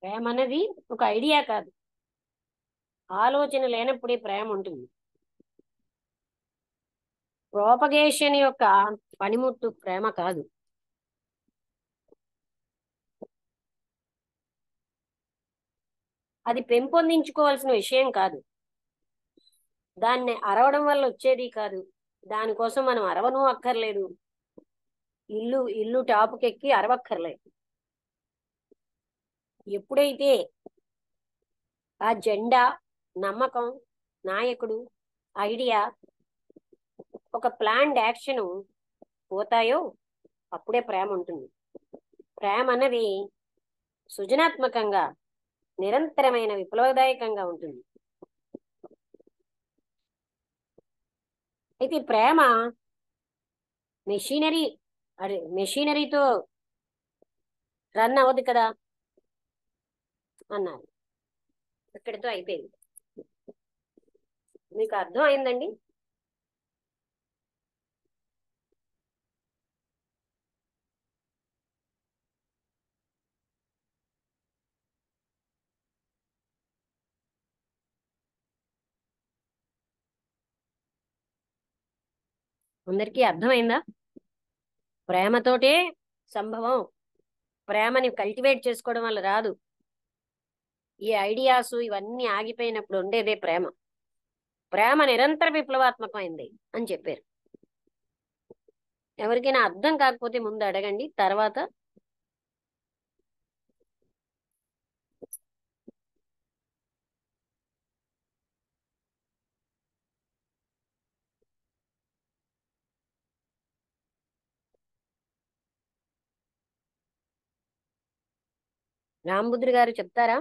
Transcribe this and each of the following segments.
ప్రేమ అనేది ఒక ఐడియా కాదు. ఆలోచన లేనప్పుడే ప్రేమ ఉంటుంది. ప్రోపగేషన్ యొక్క పనిముట్టు ప్రేమ కాదు. అది పెంపొందించుకోవాల్సిన విషయం కాదు. దాన్ని అరవడం వల్ల వచ్చేది కాదు. దానికోసం మనం అరవను అక్కర్లేదు. ఇల్లు ఇల్లు టాపుకెక్కి అరవక్కర్లేదు. ఎప్పుడైతే ఆ జెండా, నమ్మకం, నాయకుడు, ఐడియా, ఒక ప్లాన్డ్ యాక్షన్ పోతాయో అప్పుడే ప్రేమ ఉంటుంది. ప్రేమ అన్నది సృజనాత్మకంగా, నిరంతరమైన విప్లవదాయకంగా ఉంటుంది. అయితే ప్రేమ మెషినరీ మెషినరీతో రన్ అవ్వదు కదా అన్నారు. ఇక్కడితో అయిపోయింది. మీకు అర్థం అయిందండి? అందరికీ అర్థమైందా? ప్రేమతోటే సంభవం. ప్రేమని కల్టివేట్ చేసుకోవడం వల్ల రాదు. ఈ ఐడియాస్ ఇవన్నీ ఆగిపోయినప్పుడు ఉండేదే ప్రేమ. ప్రేమ నిరంతర విప్లవాత్మకమైంది అని చెప్పారు. ఎవరికైనా అర్థం కాకపోతే ముందు అడగండి, తర్వాత రాంబుద్రి గారు చెప్తారా?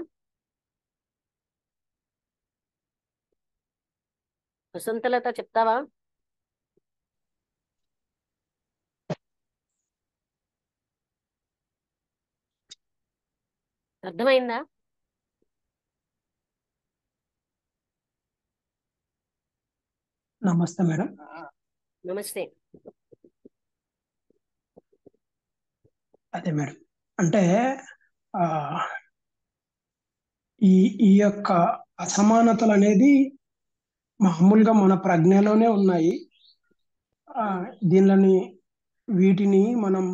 వసంతలత చెప్తావా? అర్థమైందా? నమస్తే మేడం. నమస్తే. అదే మేడం, అంటే ఆ ఈ ఈ యొక్క అసమానతలు అనేది మామూలుగా మన ప్రజ్ఞలోనే ఉన్నాయి. ఆ దీనిని వీటిని మనం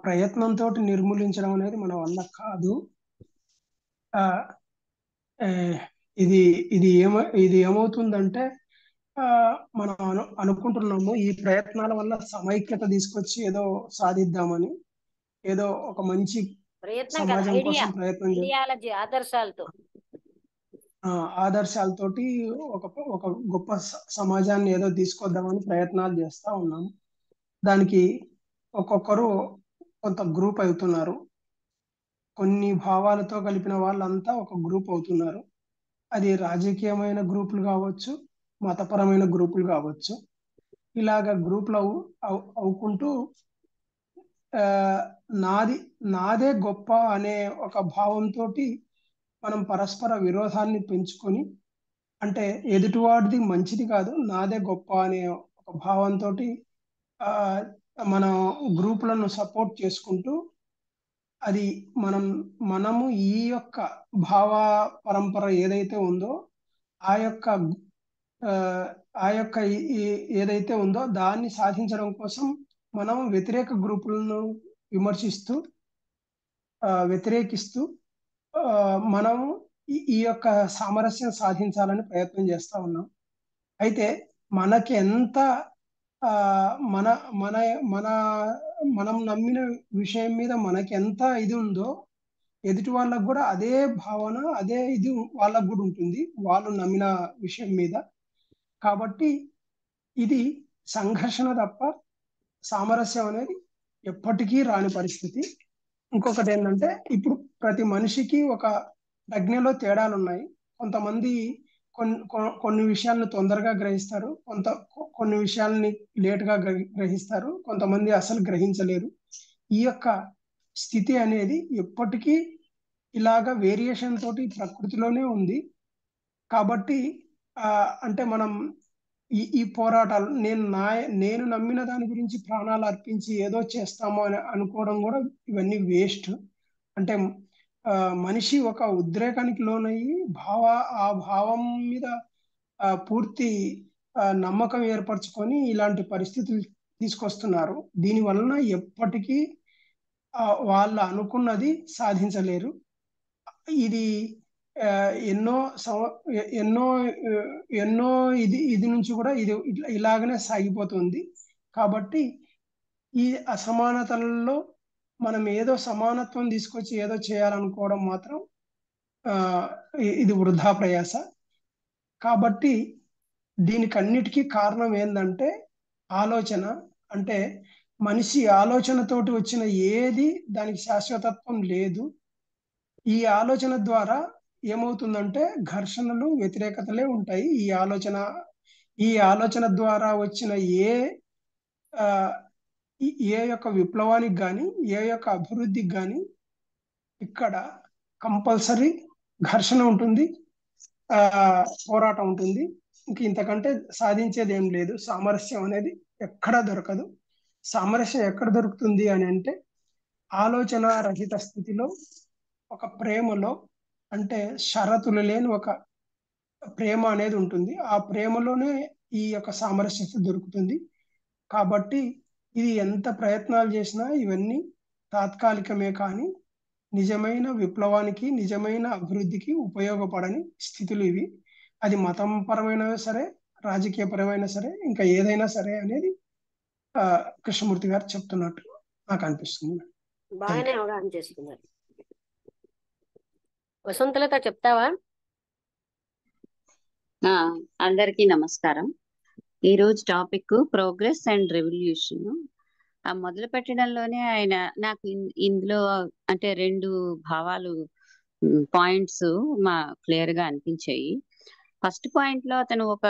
ప్రయత్నంతో నిర్మూలించడం అనేది మన వల్ల కాదు. ఆ ఏ, ఇది ఇది ఏమవుతుందంటే ఆ మనం అనుకుంటున్నాము ఈ ప్రయత్నాల వల్ల సమైక్యత తీసుకొచ్చి ఏదో సాధిద్దామని, ఏదో ఒక మంచి ప్రయత్నం కదా, సమాజం ఐడియా, కోసం ప్రయత్నం ఐడియాలజీ, ఆదర్శాలతో. ఆదర్శాలతోటి ఒక ఒక గొప్ప సమాజాన్ని ఏదో తీసుకొద్దామని ప్రయత్నాలు చేస్తా ఉన్నాము. దానికి ఒక్కొక్కరు కొంత గ్రూప్ అవుతున్నారు. కొన్ని భావాలతో కలిపిన వాళ్ళంతా ఒక గ్రూప్ అవుతున్నారు. అది రాజకీయమైన గ్రూపులు కావచ్చు, మతపరమైన గ్రూపులు కావచ్చు. ఇలాగ గ్రూపులు అవుకుంటూ ఆ, నాదే గొప్ప అనే ఒక భావంతో మనం పరస్పర విరోధాన్ని పెంచుకొని, అంటే ఎదుటివాడిది మంచిది కాదు నాదే గొప్ప అనే ఒక భావంతో ఆ మనం గ్రూపులను సపోర్ట్ చేసుకుంటూ, అది మనము ఈ యొక్క భావ పరంపర ఏదైతే ఉందో ఆ యొక్క ఆ, ఆ యొక్క ఏదైతే ఉందో దాన్ని సాధించడం కోసం మనం వ్యతిరేక గ్రూపులను విమర్శిస్తూ వ్యతిరేకిస్తూ మనము ఈ యొక్క సామరస్యం సాధించాలని ప్రయత్నం చేస్తా ఉన్నాం. అయితే మనకి ఎంత ఆ, మన మన మన మనం నమ్మిన విషయం మీద మనకి ఎంత ఇది ఉందో ఎదుటి వాళ్ళకు కూడా అదే భావన, అదే ఇది వాళ్ళకు కూడా ఉంటుంది వాళ్ళు నమ్మిన విషయం మీద. కాబట్టి ఇది సంఘర్షణ తప్ప సామరస్యం అనేది ఎప్పటికీ రాని పరిస్థితి. ఇంకొకటి ఏంటంటే, ఇప్పుడు ప్రతి మనిషికి ఒక ప్రజ్ఞలో తేడాలు ఉన్నాయి. కొంతమంది కొన్ని విషయాలను తొందరగా గ్రహిస్తారు, కొన్ని విషయాల్ని లేటుగా గ్రహిస్తారు, కొంతమంది అసలు గ్రహించలేరు. ఈ యొక్క స్థితి అనేది ఎప్పటికీ ఇలాగ వేరియేషన్ తోటి ప్రకృతిలోనే ఉంది. కాబట్టి అంటే మనం ఈ పోరాటాలు నేను నమ్మిన దాని గురించి ప్రాణాలు అర్పించి ఏదో చేస్తాము అని అనుకోవడం కూడా ఇవన్నీ వేస్ట్. అంటే మనిషి ఒక ఉద్రేకానికి లోనయ్యి ఆ భావం మీద పూర్తి నమ్మకం ఏర్పరచుకొని ఇలాంటి పరిస్థితులు తీసుకొస్తున్నారు. దీని వలన ఎప్పటికీ వాళ్ళు అనుకున్నది సాధించలేరు. ఇది ఎన్నో ఎన్నో ఎన్నో ఇది నుంచి కూడా ఇది ఇలాగనే సాగిపోతుంది. కాబట్టి ఈ అసమానతలలో మనం ఏదో సమానత్వం తీసుకొచ్చి ఏదో చేయాలనుకోవడం మాత్రం ఇది వృధా ప్రయాస. కాబట్టి దీనికన్నిటికీ కారణం ఏంటంటే ఆలోచన. అంటే మనిషి ఆలోచనతోటి వచ్చిన ఏది దానికి శాశ్వతత్వం లేదు. ఈ ఆలోచన ద్వారా ఏమవుతుందంటే ఘర్షణలు, వ్యతిరేకతలే ఉంటాయి. ఈ ఆలోచన ద్వారా వచ్చిన ఏ యొక్క విప్లవానికి కానీ ఏ యొక్క అభివృద్ధికి కానీ ఇక్కడ కంపల్సరీ ఘర్షణ ఉంటుంది, పోరాటం ఉంటుంది. ఇంతకంటే సాధించేది ఏం లేదు. సామరస్యం అనేది ఎక్కడా దొరకదు. సామరస్యం ఎక్కడ దొరుకుతుంది అని అంటే ఆలోచన రహిత స్థితిలో, ఒక ప్రేమలో, అంటే షరతులు లేని ఒక ప్రేమ అనేది ఉంటుంది. ఆ ప్రేమలోనే ఈ యొక్క సామరస్యత దొరుకుతుంది. కాబట్టి ఇది ఎంత ప్రయత్నాలు చేసినా ఇవన్నీ తాత్కాలికమే, కానీ నిజమైన విప్లవానికి, నిజమైన అభివృద్ధికి ఉపయోగపడని స్థితులు ఇవి. అది మతం పరమైన సరే, రాజకీయ పరమైన సరే, ఇంకా ఏదైనా సరే అనేది కృష్ణమూర్తి గారు చెప్తున్నట్టు నాకు అనిపిస్తుంది. బాగానే అవగాహన చేసుకున్నారు. వసంతలత చెప్తావా? అందరికీ నమస్కారం. ఈ రోజు టాపిక్ ప్రోగ్రెస్ అండ్ రెవల్యూషన్. మొదలు పెట్టడంలోనే ఆయన నాకు ఇందులో అంటే 2 భావాలు, పాయింట్స్ క్లియర్ గా అనిపించాయి. ఫస్ట్ పాయింట్ లో అతను ఒక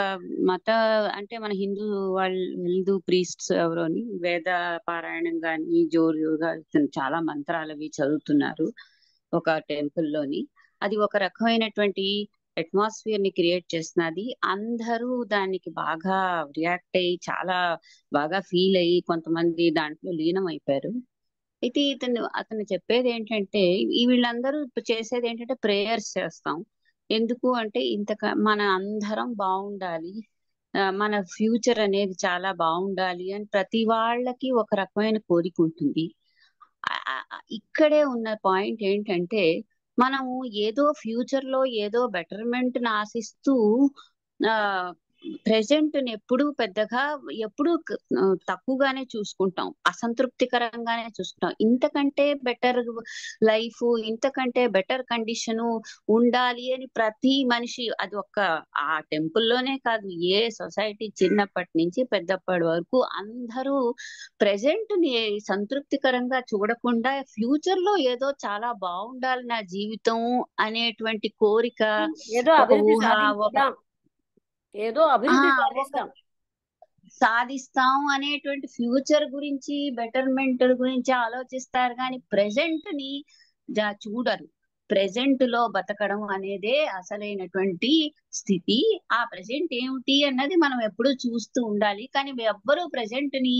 అంటే మన హిందూ ప్రీస్ట్స్ ఎవరోని వేద పారాయణం గాని జోరుగా చాలా మంత్రాలు అవి చదువుతున్నారు ఒక టెంపుల్లోని. అది ఒక రకమైనటువంటి అట్మాస్ఫియర్ ని క్రియేట్ చేస్తున్నది. అందరూ దానికి బాగా రియాక్ట్ అయ్యి చాలా బాగా ఫీల్ అయ్యి కొంతమంది దాంట్లో లీనం అయిపోయారు. అయితే అతను చెప్పేది ఏంటంటే వీళ్ళందరూ చేసేది ఏంటంటే ప్రేయర్స్ చేస్తాం. ఎందుకు అంటే మన అందరం బాగుండాలి, మన ఫ్యూచర్ అనేది చాలా బాగుండాలి అని ప్రతి వాళ్ళకి ఒక రకమైన కోరిక ఉంటుంది. ఇక్కడే ఉన్న పాయింట్ ఏంటంటే మనము ఏదో ఫ్యూచర్ లో ఏదో బెటర్మెంట్ ని ఆశిస్తూ ప్రెసెంట్ ని ఎప్పుడు తక్కువగానే చూసుకుంటాం, అసంతృప్తికరంగానే చూసుకుంటాం. ఇంతకంటే బెటర్ లైఫ్, ఇంతకంటే బెటర్ కండిషన్ ఉండాలి అని ప్రతి మనిషి, అది ఆ టెంపుల్లోనే కాదు, ఏ సొసైటీ చిన్నప్పటి నుంచి పెద్దప్పటి వరకు అందరూ ప్రెసెంట్ ని సంతృప్తికరంగా చూడకుండా ఫ్యూచర్ లో ఏదో చాలా బాగుండాలి నా జీవితం అనేటువంటి కోరిక, ఏదో అభివృద్ధి సాధిస్తాం అనేటువంటి ఫ్యూచర్ గురించి, బెటర్మెంట్ గురించి ఆలోచిస్తారు కానీ ప్రెసెంట్ ని చూడరు. ప్రెసెంట్ లో బతకడం అనేదే అసలైనటువంటి స్థితి. ఆ ప్రెసెంట్ ఏమిటి అన్నది మనం ఎప్పుడూ చూస్తూ ఉండాలి. కానీ ఎవ్వరూ ప్రెసెంట్ ని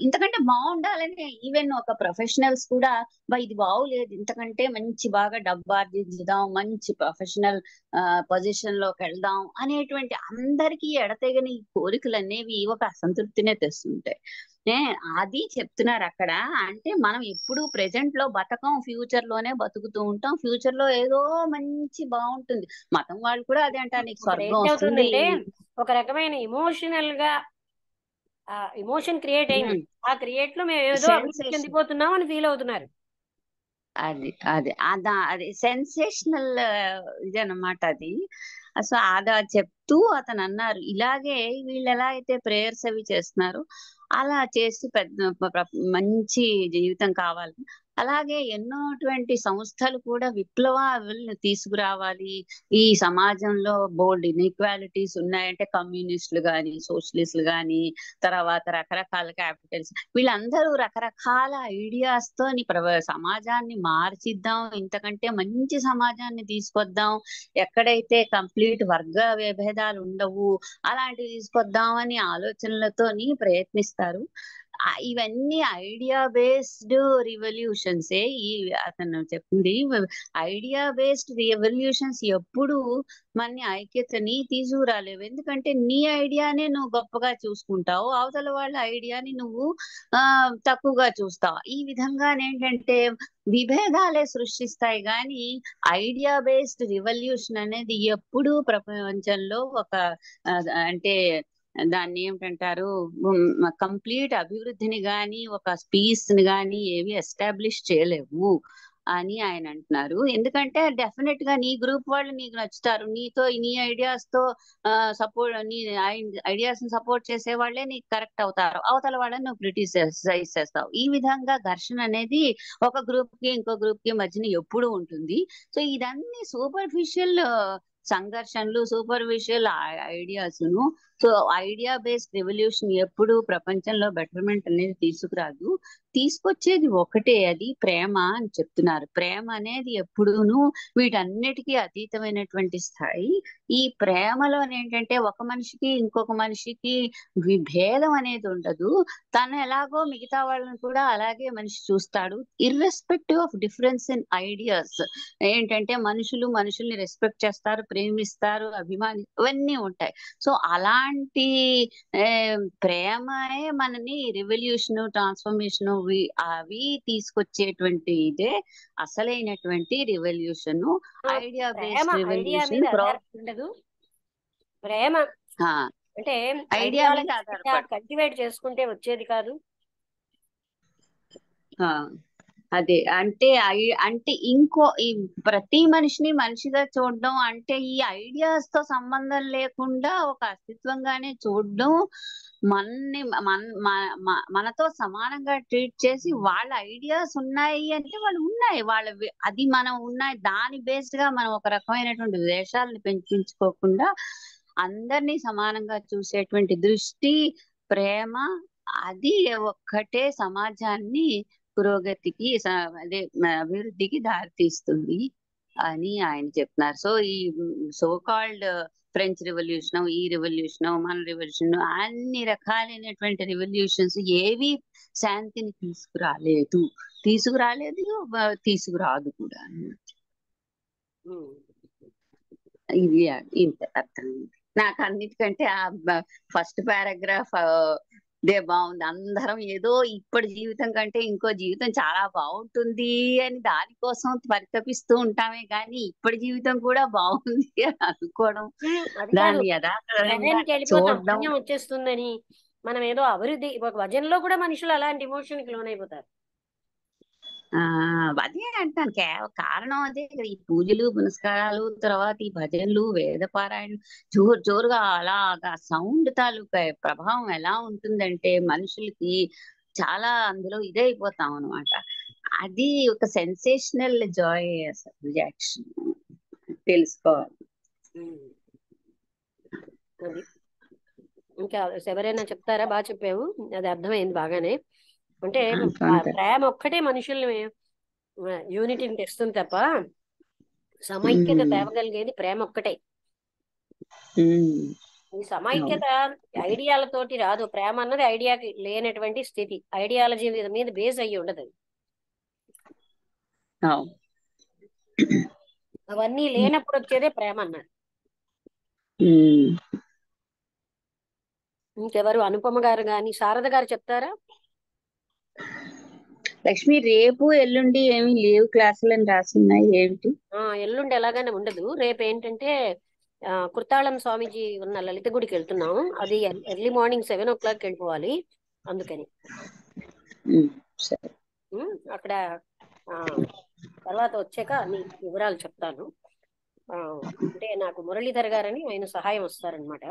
ఇంతకంటే బాగుండాలని, ఈవెన్ ఒక ప్రొఫెషనల్స్ కూడా ఇది బాగులేదు, ఇంతకంటే మంచి బాగా డబ్బు ఆర్జించుదాం, మంచి ప్రొఫెషనల్ పొజిషన్ లోకి వెళ్దాం అనేటువంటి అందరికీ ఎడతెగని కోరికలు అనేవి ఒక అసంతృప్తినే తెస్తుంటాయి. అది చెప్తున్నారు అక్కడ. అంటే మనం ఎప్పుడు ప్రెసెంట్ లో బతకం, ఫ్యూచర్ లోనే బతుకుతూ ఉంటాం. ఫ్యూచర్ లో ఏదో మంచి బాగుంటుంది. మతం వాళ్ళు కూడా అదే అంటారు, నీకు స్వర్గం వస్తుంది. ఒక రకమైన ఎమోషనల్ గా ఎమోషన్ క్రియేట్ అయింది. ఆ క్రియేట్ లో మేము ఏదో అభివృద్ధి చెందిపోతున్నాం అని ఫీల్ అవుతున్నారు. అది సెన్సేషనల్ ఇది అన్నమాట అది. సో అదా చెప్తూ అతను అన్నారు, ఇలాగే వీళ్ళు ఎలా అయితే ప్రేయర్స్ అవి చేస్తున్నారు అలా చేసి మంచి జీవితం కావాలి. అలాగే ఎన్నోటువంటి సంస్థలు కూడా విప్లవాలను తీసుకురావాలి. ఈ సమాజంలో బోల్డ్ ఇన్ఈక్వాలిటీస్ ఉన్నాయంటే కమ్యూనిస్టులు గాని, సోషలిస్టులు గాని, తర్వాత రకరకాల క్యాపిటల్స్, వీళ్ళందరూ రకరకాల ఐడియాస్ తో సమాజాన్ని మార్చిద్దాం, ఇంతకంటే మంచి సమాజాన్ని తీసుకొద్దాం, ఎక్కడైతే కంప్లీట్ వర్గ విభేదాలు ఉండవు అలాంటివి తీసుకొద్దామని ఆలోచనలతోని ప్రయత్నిస్తారు. ఇవన్నీ ఐడియా బేస్డ్ రివల్యూషన్సే. ఈ అతను చెప్పింది ఐడియా బేస్డ్ రివల్యూషన్స్ ఎప్పుడు మన ఐక్యతని తీసుకురాలేవు. ఎందుకంటే నీ ఐడియానే నువ్వు గొప్పగా చూసుకుంటావు, అవతల వాళ్ళ ఐడియాని నువ్వు తక్కువగా చూస్తావు. ఈ విధంగా ఏంటంటే విభేదాలే సృష్టిస్తాయి. కానీ ఐడియా బేస్డ్ రివల్యూషన్ అనేది ఎప్పుడూ ప్రపంచంలో ఒక అంటే దాన్ని ఏమిటంటారు, కంప్లీట్ అభివృద్ధిని గాని ఒక పీస్ ని గాని ఏవి ఎస్టాబ్లిష్ చేయలేవు అని ఆయన అంటున్నారు. ఎందుకంటే డెఫినెట్ గా నీ గ్రూప్ వాళ్ళు నీకు నచ్చుతారు, నీతో నీ ఐడియాస్ తో సపోర్ట్, నీ ఐడియాస్ ని సపోర్ట్ చేసే వాళ్ళే నీకు కరెక్ట్ అవుతారు, అవతల వాళ్ళని నువ్వు క్రిటిసైజ్ చేస్తావు. ఈ విధంగా ఘర్షణ అనేది ఒక గ్రూప్ కి ఇంకో గ్రూప్ కి మధ్యన ఎప్పుడు ఉంటుంది. సో ఇదన్నీ సూపర్ఫిషియల్ సంఘర్షణలు, సూపర్ఫిషియల్ ఐడియాస్ ను. సో ఐడియా బేస్డ్ రెవల్యూషన్ ఎప్పుడు ప్రపంచంలో బెటర్మెంట్ అనేది తీసుకురాదు. తీసుకొచ్చేది ఒకటే, అది ప్రేమ అని చెప్తున్నారు. ప్రేమ అనేది ఎప్పుడూను వీటన్నిటికీ అతీతమైనటువంటి స్థాయి. ఈ ప్రేమలో ఏంటంటే ఒక మనిషికి ఇంకొక మనిషికి విభేదం అనేది ఉండదు. తను ఎలాగో మిగతా వాళ్ళని కూడా అలాగే మనిషి చూస్తాడు, irrespective of difference in ideas. ఏంటంటే మనుషుల్ని రెస్పెక్ట్ చేస్తారు, ప్రేమిస్తారు, అభిమాని ఇవన్నీ ఉంటాయి. సో అలాంటి ప్రేమే మనని రివల్యూషన్, ట్రాన్స్ఫర్మేషన్ అవి తీసుకొచ్చేటువంటి ఇదే అసలైనటువంటి రివల్యూషన్. ఐడియా ప్రేమ బేస్డ్ ఐడియా రివల్యూషన్ మీద ఆధారపడి ఉండదు. ప్రేమ అంటే ఐడియా మీద ఆధారపడి కల్టివేట్ చేసుకుంటే వచ్చేది కాదు. అదే అంటే అంటే ఈ ప్రతి మనిషిని మనిషిగా చూడడం అంటే ఈ ఐడియాస్ తో సంబంధం లేకుండా ఒక అస్తిత్వంగానే చూడడం, మనతో సమానంగా ట్రీట్ చేసి వాళ్ళ ఐడియాస్ ఉన్నాయి అంటే వాళ్ళు ఉన్నాయి, అది మనం ఉన్నాయి, దాని బేస్డ్ గా మనం ఒక రకమైనటువంటి ద్వేషాలను పెంచుకోకుండా అందరినీ సమానంగా చూసేటువంటి దృష్టి, ప్రేమ, అది ఒక్కటే సమాజాన్ని పురోగతికి అదే అభివృద్ధికి దారితీస్తుంది అని ఆయన చెప్తున్నారు. సో ఈ సో కాల్డ్ ఫ్రెంచ్ రెవల్యూషన్, ఈ రెవల్యూషన్, మన రెవల్యూషన్, అన్ని రకాలైనటువంటి రెవల్యూషన్స్ ఏవి శాంతిని తీసుకురాదు కూడా. ఇది ఇంత అర్థమైంది నాకు. అన్నిటికంటే ఆ ఫస్ట్ పారాగ్రాఫ్ బాగుంది. అందరం ఏదో ఇప్పటి జీవితం కంటే ఇంకో జీవితం చాలా బాగుంటుంది అని దానికోసం పరితపిస్తూ ఉంటామే కానీ ఇప్పటి జీవితం కూడా బాగుంది అని అనుకోవడం, దాన్ని యథార్థంగా చూడడం వచ్చేస్తుందని మనం ఏదో అభివృద్ధి, ఒక భజనలో కూడా మనుషులు అలాంటి ఎమోషన్ కి లోనైపోతారు. అదే అంటాను, కారణం అదే కదా. ఈ పూజలు పునస్కారాలు, తర్వాత ఈ భజనలు, వేద పారాయణలు జోరుగా అలాగా సౌండ్ తాలూకా ప్రభావం ఎలా ఉంటుందంటే మనుషులకి చాలా అందులో ఇదైపోతాం అనమాట. అది ఒక సెన్సేషనల్ జాయ్, అసలు రియాక్షన్ తెలుసుకోవాలి. అది ఇంకా ఎవరైనా చెప్తారా? బాగా చెప్పావు, అది అర్థమైంది బాగానే. అంటే ప్రేమ ఒక్కటే మనుషుల్ని యూనిటీని తెస్తుంది తప్ప సమైక్యత తేవగలిగేది ప్రేమ ఒక్కటే. ఈ సమైక్యత ఐడియాలతోటి రాదు. ప్రేమ అన్నది ఐడియాకి లేనటువంటి స్థితి, ఐడియాలజీ మీద బేస్ అయ్యి ఉండదు. అవన్నీ లేనప్పుడు వచ్చేదే ప్రేమ అన్నది. ఇంకెవరు? అనుపమ గారు గాని శారద గారు చెప్తారా? లక్ష్మి, రేపు ఎల్లుండి ఏమి లేవు క్లాసులు అని రాస్తున్నాయి, ఏమిటి? ఎల్లుండి ఎలాగానే ఉండదు. రేపు ఏంటంటే కృతాళం స్వామీజీ ఉన్న లలిత గుడికి వెళ్తున్నాం. అది ఎర్లీ మార్నింగ్ 7 o'clock వెళ్ళిపోవాలి. అందుకని అక్కడ తర్వాత వచ్చాక అన్ని వివరాలు చెప్తాను. అంటే నాకు మురళీధర్ గారని ఆయన సహాయం వస్తారనమాట.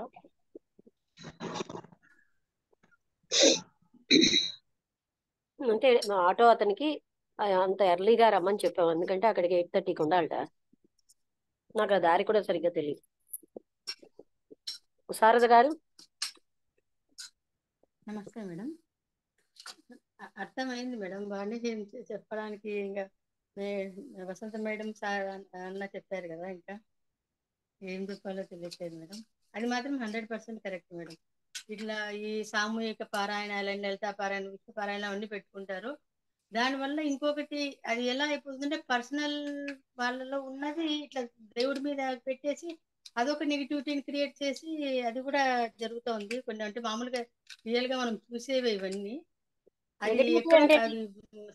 అంటే ఆటో అతనికి అంత ఎర్లీగా రమ్మని చెప్పాము, ఎందుకంటే అక్కడికి 8:30కి ఉండాలట. నాకు ఆ దారి కూడా సరిగ్గా తెలియదు. శారద గారు నమస్తే మేడం. అర్థమైంది మేడం, బాగానే చెప్పడానికి. ఇంకా వసంత మేడం సార్ అన్న చెప్పారు కదా, ఇంకా ఏం చెప్పాలో తెలియట్లేదు మేడం. అది మాత్రం 100% కరెక్ట్ మేడం. ఇట్లా ఈ సామూహిక పారాయణాలని, లలితా పారాయణ, విష్ణు పారాయణం అన్ని పెట్టుకుంటారు. దానివల్ల ఇంకొకటి అది ఎలా అయిపోతుందంటే పర్సనల్ వాళ్ళలో ఉన్నది ఇట్లా దేవుడి మీద పెట్టేసి అదొక నెగిటివిటీని క్రియేట్ చేసి అది కూడా జరుగుతోంది కొన్ని. అంటే మామూలుగా రియల్ గా మనం చూసేవి ఇవన్నీ. అది నెగటివిటీ ఎక్కడ అంటే అది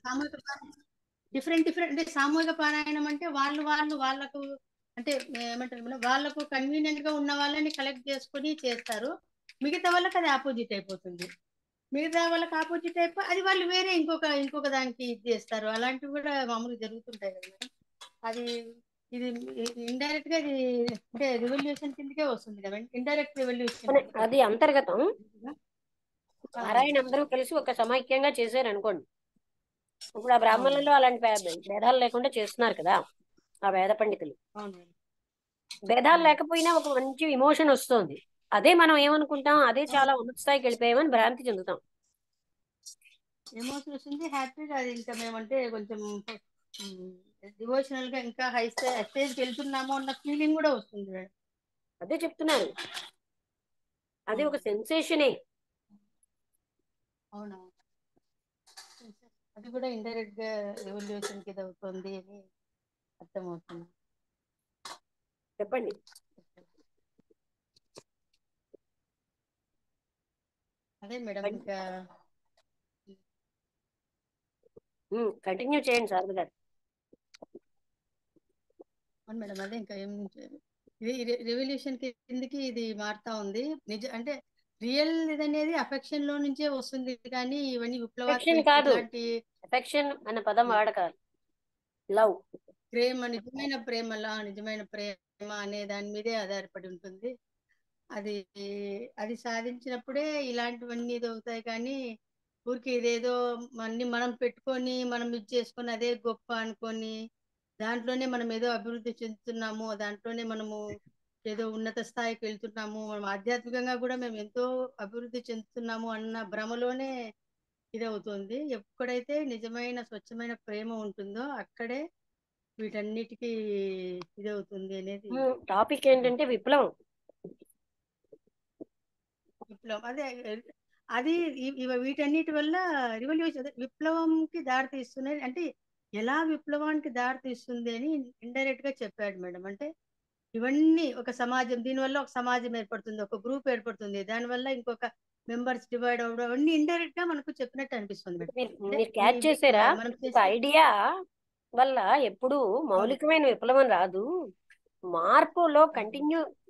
సామూహిక డిఫరెంట్ డిఫరెంట్ అంటే సామూహిక పారాయణం అంటే వాళ్ళకు అంటే ఏమంటారు మేడం, వాళ్ళకు కన్వీనియంట్ గా ఉన్న వాళ్ళని కలెక్ట్ చేసుకొని చేస్తారు. మిగతా వాళ్ళకి అది ఆపోజిట్ అయిపోతుంది. మిగతా వాళ్ళకి ఆపోజిట్ అయిపోయి అది వాళ్ళు వేరే ఇంకొక దానికి ఇది చేస్తారు. అలాంటివి కూడా మామూలుగా జరుగుతుంటాయి కదా మేడం. అది ఇది ఇండైరెక్ట్ గా ఇది అంటే రివల్యూషన్ కిందకే వస్తుంది కదా, ఇండైరెక్ట్ రివల్యూషన్ కిందకే అది అంతర్గతం. వస్తుంది. పారాయణ అందరూ కలిసి ఒక సమైక్యంగా చేశారు అనుకోండి. ఇప్పుడు ఆ అవును బ్రాహ్మణులలో అలాంటి భేదాలు లేకుండా చేస్తున్నారు కదా ఆ వేద పండితులు. అవును భేదాలు లేకపోయినా ఒక మంచి ఇమోషన్ వస్తుంది. అదే మనం ఏమనుకుంటాం, అదే చాలా ఉన్నత స్థాయికి వెళ్ళిపోయామని భ్రాంతి చెందుతాం. ఎమోషన్ వస్తుంది, హ్యాపీగా. అది ఇంకా మేమంటే కొంచెం డివోషనల్ గా ఇంకా హై స్టేజ్కి వెళ్తున్నాము అన్న ఫీలింగ్ కూడా వస్తుంది మేడం. అదే చెప్తున్నారు, అది ఒక సెన్సేషనే. అవునా, అది కూడా ఇండైరెక్ట్ గా రెవల్యూషన్ కి అవుతుంది అని అర్థమవుతుంది. చెప్పండి. అదే మేడం ఇంకా కంటిన్యూ చేయండి సార్ గారు. అవును మేడం, అదే ఇంకా ఏం ఇది రెవల్యూషన్ కిందకి ఇది మారుతా ఉంది. అంటే రియల్ ఇది అనేది అఫెక్షన్ లో నుంచే వస్తుంది, కానీ ఇవన్నీ ఎఫెక్షన్ విప్లవాత్మక కాదు, ఇట్లాంటి ఎఫెక్షన్ అన్న పదం వాడకాలి. లవ్. నిజమైన ప్రేమ అనే దాని మీదే ఆధారపడి ఉంటుంది. అది అది సాధించినప్పుడే ఇలాంటివన్నీ ఇది అవుతాయి. కానీ ఊరికి ఇదేదో అన్ని మనం పెట్టుకొని మనం ఇది చేసుకొని అదే గొప్ప అనుకొని దాంట్లోనే మనం ఏదో అభివృద్ధి చెందుతున్నాము, దాంట్లోనే మనము ఏదో ఉన్నత స్థాయికి వెళ్తున్నాము, మనం ఆధ్యాత్మికంగా కూడా మేము ఎంతో అభివృద్ధి చెందుతున్నాము అన్న భ్రమలోనే ఇదవుతుంది. ఎక్కడైతే నిజమైన స్వచ్ఛమైన ప్రేమ ఉంటుందో అక్కడే వీటన్నిటికీ ఇదవుతుంది అనేది టాపిక్ ఏంటంటే విప్లవం. విప్లవం. అదే అది వీటన్నిటి వల్ల రివల్యూషన్ విప్లవంకి దారి తీస్తున్నది. అంటే ఎలా విప్లవానికి దారి తీస్తుంది అని ఇండైరెక్ట్ గా చెప్పాడు మేడం. అంటే ఇవన్నీ ఒక సమాజం, దీనివల్ల ఒక సమాజం ఏర్పడుతుంది, ఒక గ్రూప్ ఏర్పడుతుంది, దానివల్ల ఇంకొక మెంబర్స్ డివైడ్ అవ్వడం, అవన్నీ ఇండైరెక్ట్ గా మనకు చెప్పినట్టు అనిపిస్తుంది మేడం. అంటే మీరు క్యాచ్ చేసారా? మనం ఒక చేసే ఐడియా వల్ల ఎప్పుడు అవును మౌలికమైన విప్లవం రాదు. మార్పులో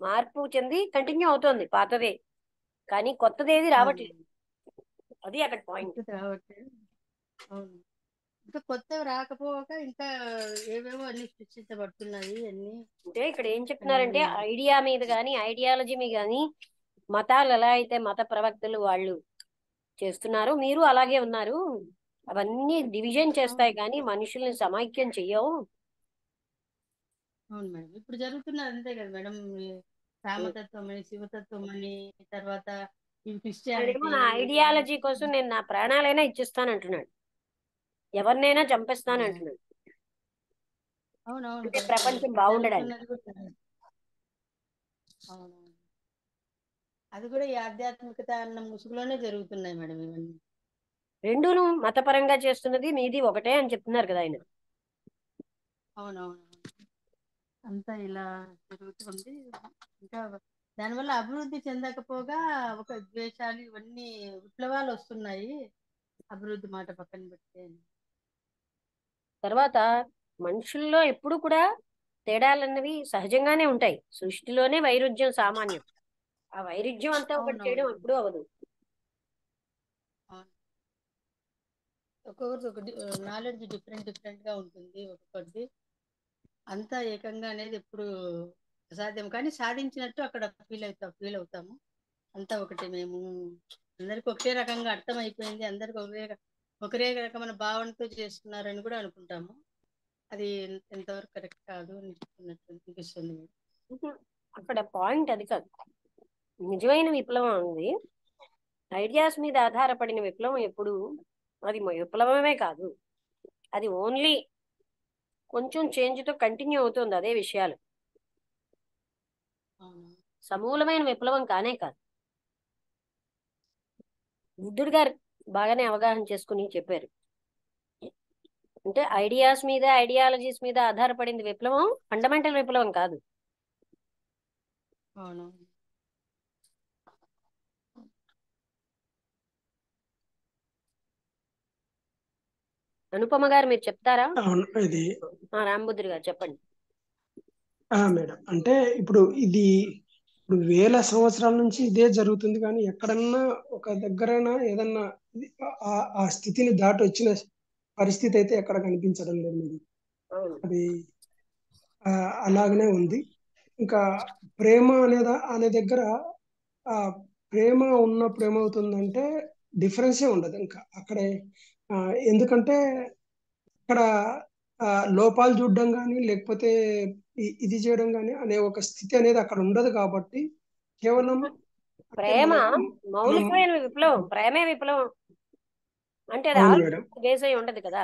మార్పు చెంది కంటిన్యూ అవుతుంది పాతదే, కానీ కొత్తది ఏది రావట్లేదు. అవును అది అక్కడ పాయింట్. కాబట్టి అవును, ఇంకా కొత్తవి రాకపోక ఇంకా ఏవేవో అన్ని సృష్టించబడుతున్నాయి అన్ని అంటే ఇక్కడ ఏం అనేది. చెప్తున్నారంటే ఐడియా మీద కానీ ఐడియాలజీ మీద కానీ మతాలు ఎలా అయితే మత ప్రవక్తలు వాళ్ళు చేస్తున్నారు, మీరు అలాగే ఉన్నారు. అవన్నీ డివిజన్ చేస్తాయి అవును కానీ మనుషుల్ని సమైక్యం చెయ్యవు. అవును మేడం, ఇప్పుడు జరుగుతున్నది అంతే కదా మేడం. ఈ రామతత్వం అని, శివతత్వం అని, తర్వాత ఈ ఆయనేమో క్రిస్టియానిటీ నా ఐడియాలజీ కోసం నేను నా ప్రాణాలైనా ఇచ్చిస్తానంటున్నాడు, ఎవరినైనా చంపేస్తానంటున్నాడు. అవునవును అంటే కరెక్ట్ మేడం, ప్రపంచం ఇప్పుడు బాగుండడానికి. జరుగుతున్నది కూడా అవునవును, అది కూడా ఈ ఆధ్యాత్మికత అన్న ముసుగులోనే జరుగుతున్నాయి మేడం ఇవన్నీ. రెండూను మతపరంగా చేస్తున్నది మీది ఒకటే అని చెప్తున్నారు కదా ఆయన. అవునవును, అంతా ఇలా జరుగుతుంది. ఇంకా దానివల్ల అభివృద్ధి చెందకపోగా ఒక ద్వేషాలు ఇవన్నీ విప్లవాలు వస్తున్నాయి. అభివృద్ధి మాట పక్కన పెడితే తర్వాత మనుషుల్లో ఎప్పుడు కూడా తేడాలన్నవి సహజంగానే ఉంటాయి. సృష్టిలోనే వైరుధ్యం సామాన్యం. ఆ వైరుధ్యం అంతా ఒకటి చేయడం అవునవును ఎప్పుడూ అవదు. అవును. ఒక్కొక్కరికి ఒక నాలెడ్జ్ డిఫరెంట్ డిఫరెంట్ గా ఉంటుంది ఒక్కొక్కటి. అంతా ఏకంగా అనేది ఎప్పుడు అసాధ్యం, కానీ సాధించినట్టు అక్కడ ఫీల్ అవుతాము. అంతా ఒకటి, మేము అందరికి ఒకే రకంగా అర్థం అయిపోయింది, అందరికి ఒకరే రకమైన భావనతో చేస్తున్నారని కూడా అనుకుంటాము. అది ఎంతవరకు కరెక్ట్ కాదు అని చెప్తున్నట్టు అనిపిస్తుంది మేడం. ఇప్పుడు అక్కడ పాయింట్ అది కాదు. నిజమైన విప్లవం ఉంది ఐడియాస్ మీద ఆధారపడిన విప్లవం ఎప్పుడు అది విప్లవమే కాదు. అది ఓన్లీ కొంచెం చేంజ్ తో కంటిన్యూ అవుతుంది అదే విషయాలు. అవును సమూలమైన విప్లవం కానే కాదు. బుద్ధుడు గారు బాగానే అవగాహన చేసుకుని చెప్పారు. అంటే ఐడియాస్ మీద, ఐడియాలజీస్ మీద ఆధారపడింది విప్లవం, ఫండమెంటల్ విప్లవం కాదు. అవును. అనుపమ గారు మీరు చెప్తారా? అవును, ఇది రామబుద్ధుడు గారు చెప్పండి. మేడం, అంటే ఇప్పుడు వేల సంవత్సరాల నుంచి ఇదే జరుగుతుంది, కానీ ఎక్కడన్నా ఒక దగ్గరైనా ఏదన్నా ఆ స్థితిని దాటి వచ్చిన పరిస్థితి అయితే ఎక్కడ కనిపించడం లేదు మేడం. అవును. అది అలాగనే ఉంది. ఇంకా ప్రేమ అనే దగ్గర ఆ ప్రేమ ఉన్నప్పుడు ఏమవుతుందంటే డిఫరెన్సే ఉండదు ఇంకా అక్కడే. ఎందుకంటే ఇక్కడ లోపాలు చూడడం కానీ లేకపోతే ఇది చేయడం కానీ అనే ఒక స్థితి అనేది అక్కడ ఉండదు కాబట్టి కేవలం అంటే ప్రేమ మనం మౌలికమైన విప్లవం, ప్రేమే విప్లవం. అంటే అది అవును మేడం, ఆలోచన బేస్ అయి ఉండదు కదా.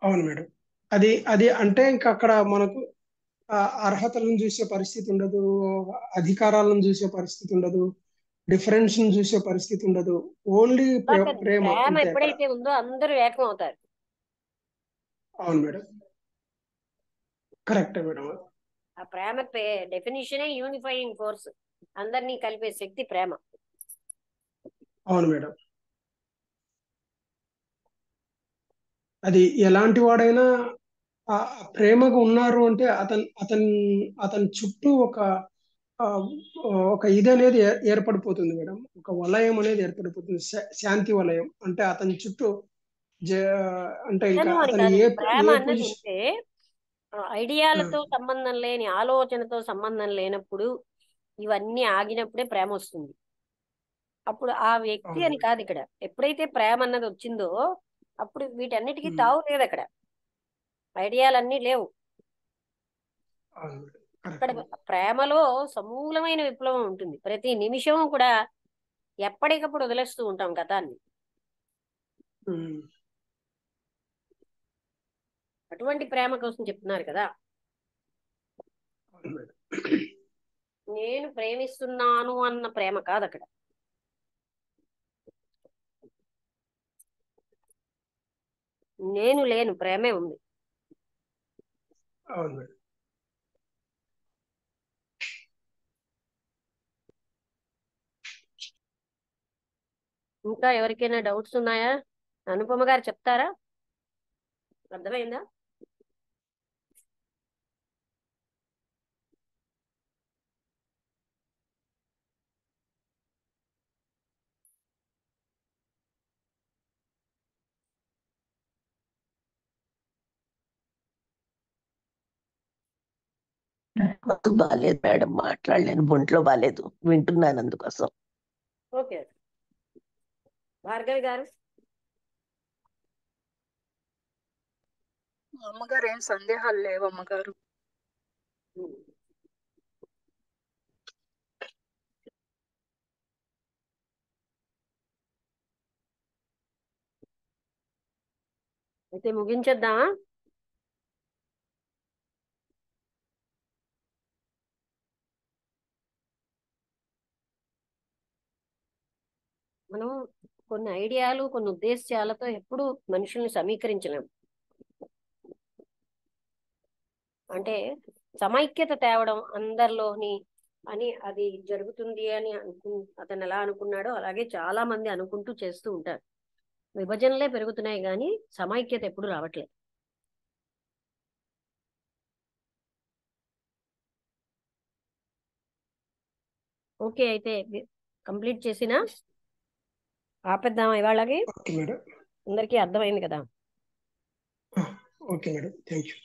అవును మేడం. అది అంటే ఇంకా అక్కడ మనకు అర్హతలను చూసే పరిస్థితి ఉండదు, అధికారాలను చూసే పరిస్థితి ఉండదు, డిఫరెన్స్ చూసే పరిస్థితి ఉండదు. ఓన్లీ ప్రేమ ప్రేమ అంతే అక్కడ. ఎప్పుడైతే ఉందో అందరూ ఏకం అవుతారు. అవును మేడం, కరెక్టే మేడం. ఆ ప్రేమ డెఫినిషనే యూనిఫైయింగ్ ఫోర్స్, అందరినీ కలిపే శక్తి ప్రేమ. అవును మేడం. అది ఎలాంటి వాడైనా ఆ ప్రేమగా ఉన్నారు అంటే అతని చుట్టూ ఆ, ఒక ఇది అనేది ఏర్పడిపోతుంది మేడం. ఒక వలయం అనేది ఏర్పడిపోతుంది, శాంతి వలయం. అంటే అతని చుట్టూ జ అంటే ఇంకా నిజం అని అతను కాదండి, ప్రేమ ఏ అన్నది పొజిషన్. ఉంటే ఐడియాలతో సంబంధం లేని, ఆలోచనతో సంబంధం లేనప్పుడు, ఇవన్నీ ఆగినప్పుడే ప్రేమ వస్తుంది. అప్పుడు ఆ వ్యక్తి అవును అని మేడం. కాదు ఇక్కడ. ఎప్పుడైతే ప్రేమ అన్నది వచ్చిందో అప్పుడు వీటన్నిటికీ ఉమ్, తావు లేదు అక్కడ. ఐడియాలన్నీ లేవు అవును మేడం, అక్కడ. Correct madam. ప్రేమలో సమూలమైన విప్లవం ఉంటుంది. ప్రతి నిమిషం కూడా ఎప్పటికప్పుడు వదిలేస్తూ ఉంటాం గతాన్ని. ఉమ్, అటువంటి ప్రేమ కోసం చెప్తున్నారు కదా. అవును మేడం. నేను ప్రేమిస్తున్నాను అన్న ప్రేమ కాదు అక్కడ. నేను లేను, ప్రేమే ఉంది. అవును మేడం. ఇంకా ఎవరికైనా డౌట్స్ ఉన్నాయా? అనుపమ గారు చెప్తారా? అర్థమైందా? నాకు బాగాలేదు మేడం, మాట్లాడలేను, ఒంట్లో బాగాలేదు, వింటున్నాను అందుకోసం. ఓకే. భార్గవి గారు. అమ్మగారు ఏం సందేహాలు లేవు అమ్మగారు. అయితే ముగించేద్దామా? మనం కొన్ని ఐడియాలు, కొన్ని ఉద్దేశాలతో ఎప్పుడు మనుషుల్ని సమీకరించలేం. అంటే సమైక్యత తేవడం అందరిలోని అని, అది జరుగుతుంది అని అతను ఎలా అనుకున్నాడో అలాగే చాలా మంది అనుకుంటూ చేస్తూ ఉంటారు. విభజనలే పెరుగుతున్నాయి కానీ సమైక్యత ఎప్పుడు రావట్లేదు. ఓకే, అయితే కంప్లీట్ చేసినా ఆపేద్దామా ఇవాళకి? Okay madam. అందరికీ అర్థమైంది కదా? Okay madam, thank you.